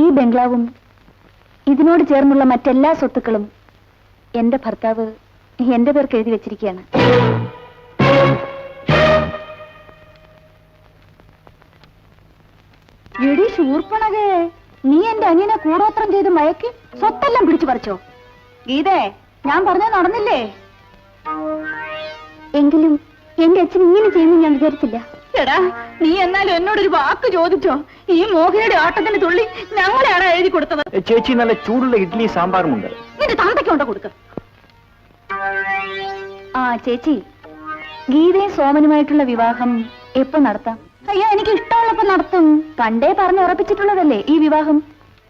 ഈ ബംഗ്ലാവും ഇതിനോട് ചേർന്നുള്ള മറ്റെല്ലാ സ്വത്തുക്കളും എന്റെ ഭർത്താവ് എന്റെ പേർക്ക് എഴുതി വെച്ചിരിക്കുകയാണ്. എടി ശൂർപ്പണകേ, നീ എന്റെ അനിയനെ കൂടോത്രം ചെയ്ത് മയക്കി സ്വത്തെല്ലാം പിടിച്ചു പറിച്ചോ? ഗീതേ, ഞാൻ പറഞ്ഞത് നടന്നില്ലേ? എങ്കിലും എന്റെ അച്ഛൻ ഇങ്ങനെ ചെയ്യുമെന്ന് ഞാൻ വിചാരിച്ചില്ല. എടാ, നീ എന്നാലും എന്നോടൊരു വാക്ക് ചോദിച്ചോ? ഈ മോഹയുടെ ആട്ടത്തിന് തുള്ളി ഞങ്ങളെയാണ് എഴുതി കൊടുത്തത്. ചേച്ചി, നല്ല ചൂടുള്ള ഇഡ്ഡലി സാമ്പാറുമുണ്ട്. നിന്റെ തന്തയ്ക്കുണ്ടോ കൊടുക്ക? ആ ചേച്ചി, ഗീതയും സോമനുമായിട്ടുള്ള വിവാഹം എപ്പോ നടത്താം? അയ്യോ, എനിക്ക് ഇഷ്ടമുള്ളപ്പോ നടത്തും. പണ്ടേ പറഞ്ഞ് ഉറപ്പിച്ചിട്ടുള്ളതല്ലേ ഈ വിവാഹം.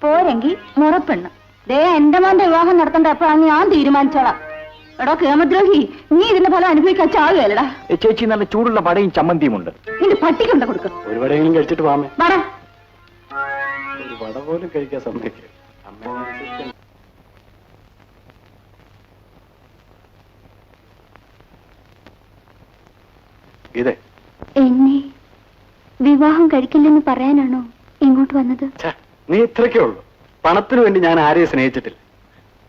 പോരെങ്കിൽ മുറപ്പെണ്ണ്. ദേ, എന്റെ മോന്റെ വിവാഹം നടത്തേണ്ട എപ്പോഴാണ് ഞാൻ തീരുമാനിച്ചോളാം. എടാ കേമദ്രോഹി, നീ ഇതിന്റെ ഫലം അനുഭവിക്കാൻ ചാകുകയല്ലടാ. ചേച്ചി, നല്ല ചൂടുള്ള വടയും ചമ്മന്തിയും ഉണ്ട്. നിന്റെ പട്ടിക്കുണ്ട കൊടുക്ക. ഒരു വടയെങ്കിലും കഴിച്ചിട്ട് വാമേ. വട ഒരു വട പോലും കഴിക്കാൻ സമ്മതിക്കും. ഇതേ, എന്നെ വിവാഹം കഴിക്കില്ലെന്ന് പറയാനാണോ ഇങ്ങോട്ട് വന്നത്? നീ ഇത്രയ്ക്കേ ഉള്ളൂ. പണത്തിനു വേണ്ടി ഞാൻ ആരെയും സ്നേഹിച്ചിട്ടില്ല.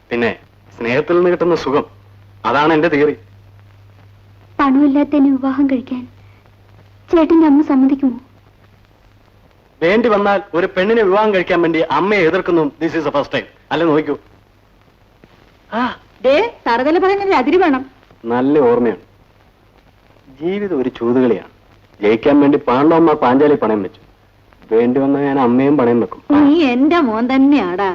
പിന്നെ സ്നേഹത്തിൽ നിന്ന് കിട്ടുന്ന സുഖം, അതാണ് എന്റെ തിയറി. പണമില്ലാത്ത എന്നെ വിവാഹം കഴിക്കാൻ ചേട്ടന്റെ അമ്മ സമ്മതിക്കുമോ? വേണ്ടി വന്നാൽ ഒരു പെണ്ണിനെ വിവാഹം കഴിക്കാൻ വേണ്ടി അമ്മയെ എതിർക്കുന്നു. This is the first time. അല്ലെ, നോക്കൂ. തറുതല പറയുന്നതിന് അതിര് വേണം. നല്ല ഓർമ്മയാണ്. ജീവിതം ഒരു ചൂതുകളിയാണ്. ജയിക്കാൻ വേണ്ടി പാണ്ഡവന്മാർ പാഞ്ചാലി പണയം വെച്ചു. വേണ്ടി വന്നാൽ ഞാൻ അമ്മയും പണയം വെക്കും. നീ എന്റെ മോൻ തന്നെയാടാ.